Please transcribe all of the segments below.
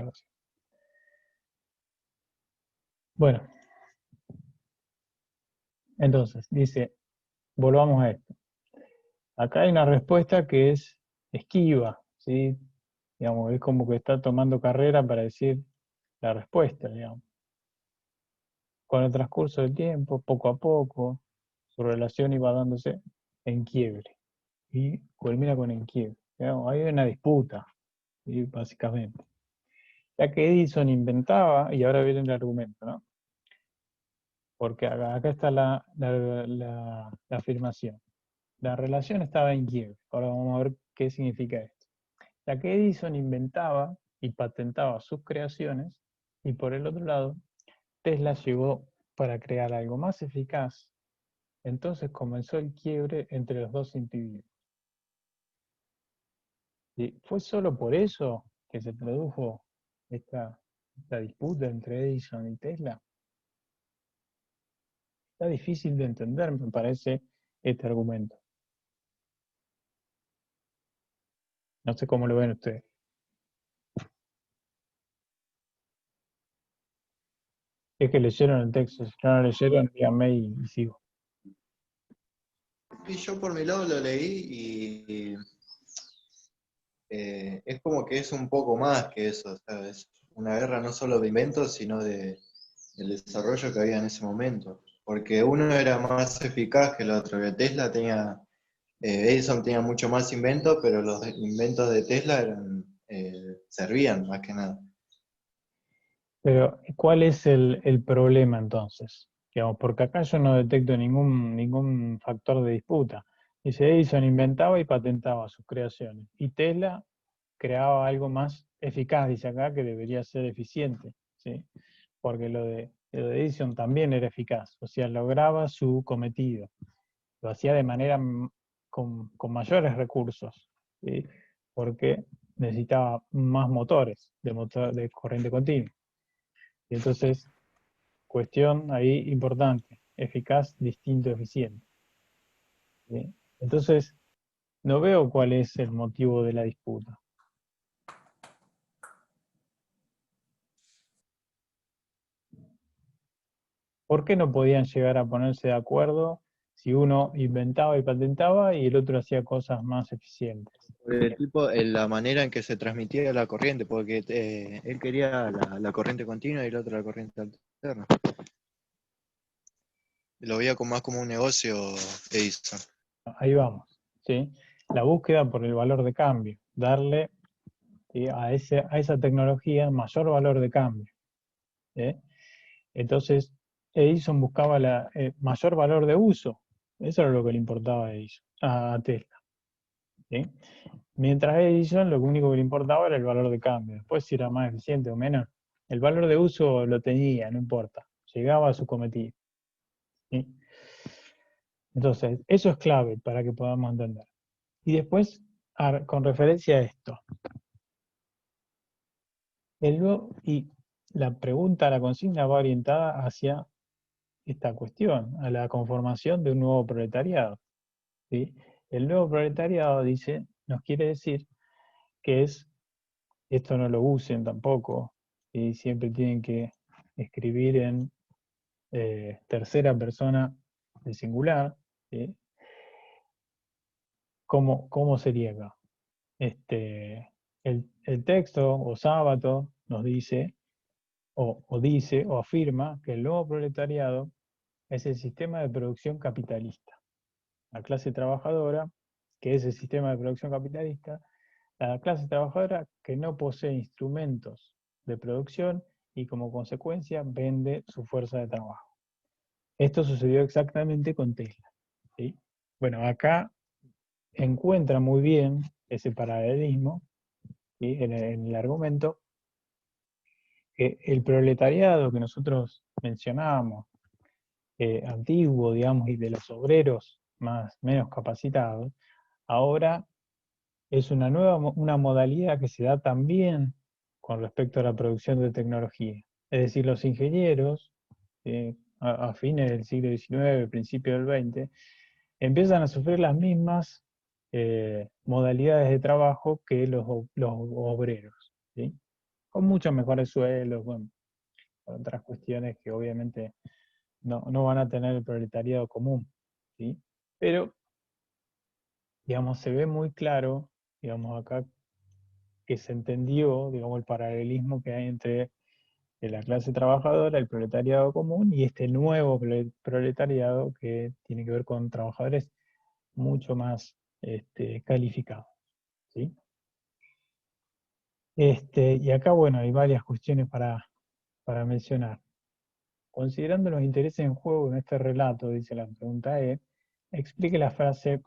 aclaración. Bueno, entonces, dice, volvamos a esto. Acá hay una respuesta que es esquiva, ¿sí? Digamos, es como que está tomando carrera para decir la respuesta, digamos. Con el transcurso del tiempo, poco a poco, su relación iba dándose en quiebre. Y culmina con en quiebre. Digamos, hay una disputa, ¿sí? Básicamente. Ya que Edison inventaba, y ahora viene el argumento, ¿no? Porque acá está la afirmación. La relación estaba en quiebre. Ahora vamos a ver qué significa esto. Ya que Edison inventaba y patentaba sus creaciones, y por el otro lado, Tesla llegó para crear algo más eficaz, entonces comenzó el quiebre entre los dos individuos. ¿Y fue solo por eso que se produjo esta disputa entre Edison y Tesla? Está difícil de entender, me parece, este argumento. No sé cómo lo ven ustedes. Es que leyeron el texto, si no lo leyeron, díganme y sigo. Y yo por mi lado lo leí y es como que es un poco más que eso, o sea, es una guerra no solo de inventos, sino del desarrollo que había en ese momento. Porque uno era más eficaz que el otro, que Tesla tenía, Edison tenía mucho más inventos, pero los inventos de Tesla servían más que nada. Pero, ¿cuál es el problema entonces? Digamos, porque acá yo no detecto ningún factor de disputa. Dice, Edison inventaba y patentaba sus creaciones. Y Tesla creaba algo más eficaz, dice acá, que debería ser eficiente, ¿sí? Porque lo de Edison también era eficaz, o sea, lograba su cometido. Lo hacía de manera con mayores recursos, ¿sí? Porque necesitaba más motores de corriente continua. Y entonces, cuestión ahí importante, eficaz, distinto, eficiente. ¿Sí? Entonces, no veo cuál es el motivo de la disputa. ¿Por qué no podían llegar a ponerse de acuerdo si uno inventaba y patentaba y el otro hacía cosas más eficientes? El tipo, la manera en que se transmitía la corriente, porque él quería la corriente continua y el otro la corriente alterna. Lo veía más como un negocio Edison. Ahí vamos, ¿sí? La búsqueda por el valor de cambio, darle, ¿sí?, a esa tecnología mayor valor de cambio, ¿sí? Entonces, Edison buscaba mayor valor de uso. Eso era lo que le importaba a Edison, a Tesla, ¿sí? Mientras a Edison lo único que le importaba era el valor de cambio. Después si era más eficiente o menos. El valor de uso lo tenía, no importa. Llegaba a su cometido, ¿sí? Entonces, eso es clave para que podamos entender. Y después, con referencia a esto, y la pregunta, la consigna va orientada hacia esta cuestión, a la conformación de un nuevo proletariado, ¿sí? El nuevo proletariado dice, nos quiere decir que esto no lo usen tampoco, y siempre tienen que escribir en tercera persona del singular, ¿sí? ¿Cómo sería acá? El texto o sábado nos dice o afirma que el nuevo proletariado es el sistema de producción capitalista. La clase trabajadora, que es el sistema de producción capitalista, la clase trabajadora que no posee instrumentos de producción y como consecuencia vende su fuerza de trabajo. Esto sucedió exactamente con Tesla, ¿sí? Bueno, acá encuentra muy bien ese paralelismo, ¿sí?, en el argumento, que el proletariado que nosotros mencionábamos, antiguo, digamos, y de los obreros menos capacitados, ahora es una modalidad que se da también con respecto a la producción de tecnología. Es decir, los ingenieros, a fines del siglo XIX, principio del XX, empiezan a sufrir las mismas modalidades de trabajo que los obreros, ¿sí? con muchos mejores sueldos, bueno, con otras cuestiones que obviamente no van a tener el proletariado común, ¿sí? Pero, digamos, se ve muy claro, digamos, acá que se entendió, digamos, el paralelismo que hay entre la clase trabajadora, el proletariado común y este nuevo proletariado que tiene que ver con trabajadores mucho más calificados, ¿sí? Y acá, bueno, hay varias cuestiones para mencionar. Considerando los intereses en juego en este relato, dice la pregunta E, explique la frase,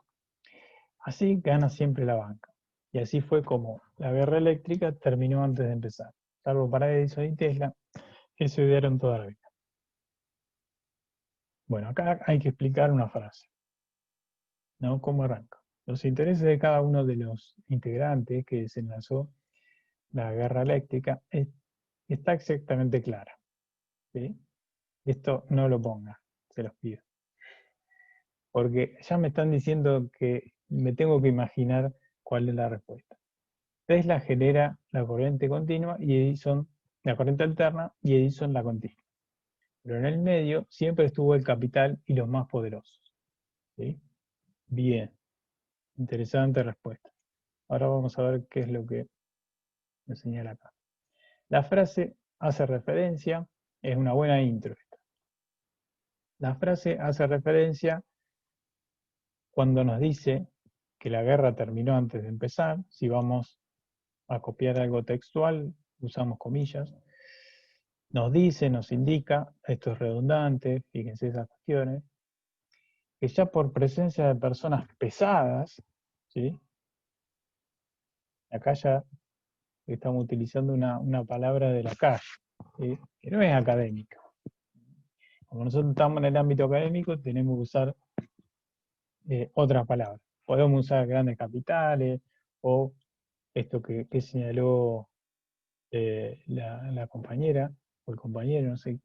así gana siempre la banca. Y así fue como la guerra eléctrica terminó antes de empezar, salvo para Edison y Tesla, que se odiaron toda la vida. Bueno, acá hay que explicar una frase, ¿no? ¿Cómo arranca? Los intereses de cada uno de los integrantes que desenlazó la guerra eléctrica está exactamente clara, ¿sí? Esto no lo ponga, se los pido. Porque ya me están diciendo que me tengo que imaginar cuál es la respuesta. Tesla genera la corriente continua y Edison la corriente alterna y Edison la continua. Pero en el medio siempre estuvo el capital y los más poderosos, ¿sí? Bien, interesante respuesta. Ahora vamos a ver qué es lo que me señala acá. La frase hace referencia, es una buena intro esta. La frase hace referencia cuando nos dice que la guerra terminó antes de empezar. Si vamos a copiar algo textual, usamos comillas. Nos dice, nos indica, esto es redundante, fíjense esas cuestiones, que ya por presencia de personas pesadas, ¿sí? Acá ya estamos utilizando una palabra de la calle, ¿sí? Que no es académica. Como nosotros estamos en el ámbito académico, tenemos que usar otras palabras. Podemos usar grandes capitales o esto que señaló la compañera o el compañero, no sé.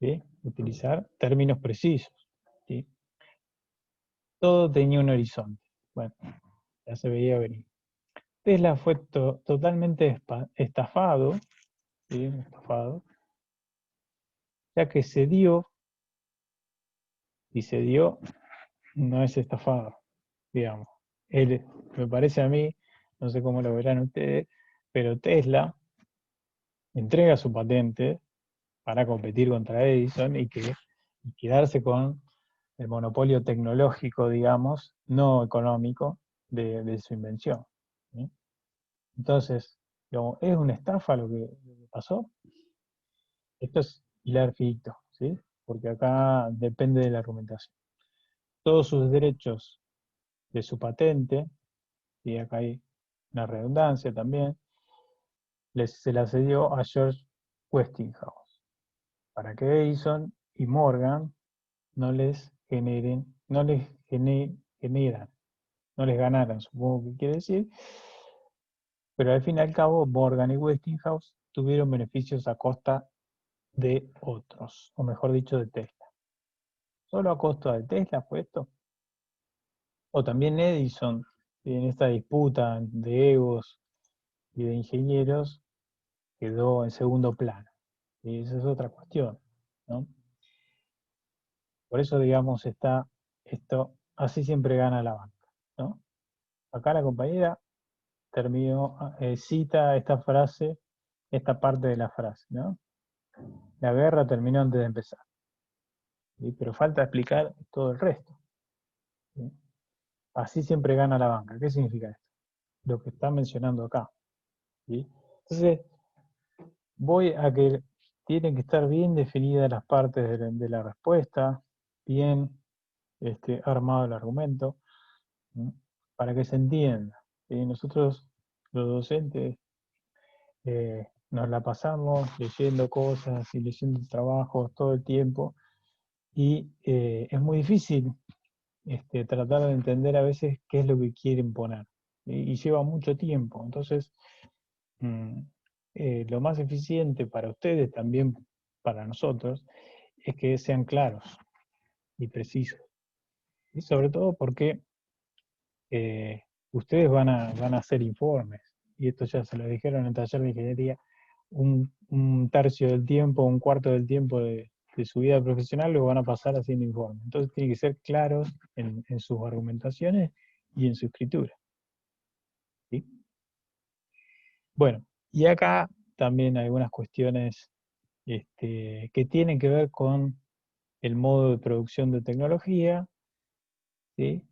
¿Sí? Utilizar términos precisos, ¿sí? Todo tenía un horizonte. Bueno, ya se veía venir. Tesla fue totalmente estafado, ¿sí? Estafado, ya que se dio, y se dio, no es estafado, digamos. Él, me parece a mí, no sé cómo lo verán ustedes, pero Tesla entrega su patente para competir contra Edison y quedarse con el monopolio tecnológico, digamos, no económico, de su invención, ¿sí? Entonces, digamos, ¿es una estafa lo que pasó? Esto es hilar finito, ¿sí? Porque acá depende de la argumentación. Todos sus derechos de su patente, y acá hay una redundancia también, se la cedió a George Westinghouse, para que Edison y Morgan no les generan, no les ganaran, supongo que quiere decir, pero al fin y al cabo Morgan y Westinghouse tuvieron beneficios a costa de otros, o mejor dicho, de Tesla. ¿Solo a costa de Tesla fue esto? O también Edison, en esta disputa de egos y de ingenieros, quedó en segundo plano. Y esa es otra cuestión, ¿no? Por eso, digamos, está esto, así siempre gana la banca, ¿no? Acá la compañera terminó, cita esta frase, esta parte de la frase, ¿no? La guerra terminó antes de empezar, ¿sí? Pero falta explicar todo el resto, ¿sí? Así siempre gana la banca. ¿Qué significa esto? Lo que está mencionando acá, ¿sí? Entonces, voy a que tienen que estar bien definidas las partes de la respuesta, bien armado el argumento, ¿sí? Para que se entienda, ¿sí? Nosotros, los docentes, nos la pasamos leyendo cosas y leyendo trabajos todo el tiempo y es muy difícil tratar de entender a veces qué es lo que quieren poner y lleva mucho tiempo. Entonces, mm, lo más eficiente para ustedes, también para nosotros, es que sean claros y precisos. Y sobre todo porque ustedes van a hacer informes, y esto ya se lo dijeron en el taller de ingeniería, un tercio del tiempo, un cuarto del tiempo de su vida profesional lo van a pasar haciendo informes. Entonces tienen que ser claros en sus argumentaciones y en su escritura. ¿Sí? Bueno, y acá también hay algunas cuestiones que tienen que ver con el modo de producción de tecnología, ¿sí?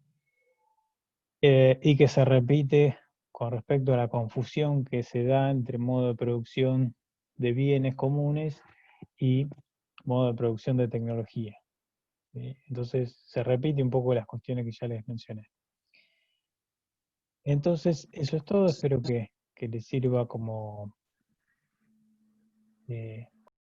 Y que se repite con respecto a la confusión que se da entre modo de producción de bienes comunes y modo de producción de tecnología. ¿Sí? Entonces se repite un poco las cuestiones que ya les mencioné. Entonces, eso es todo. Espero que les sirva como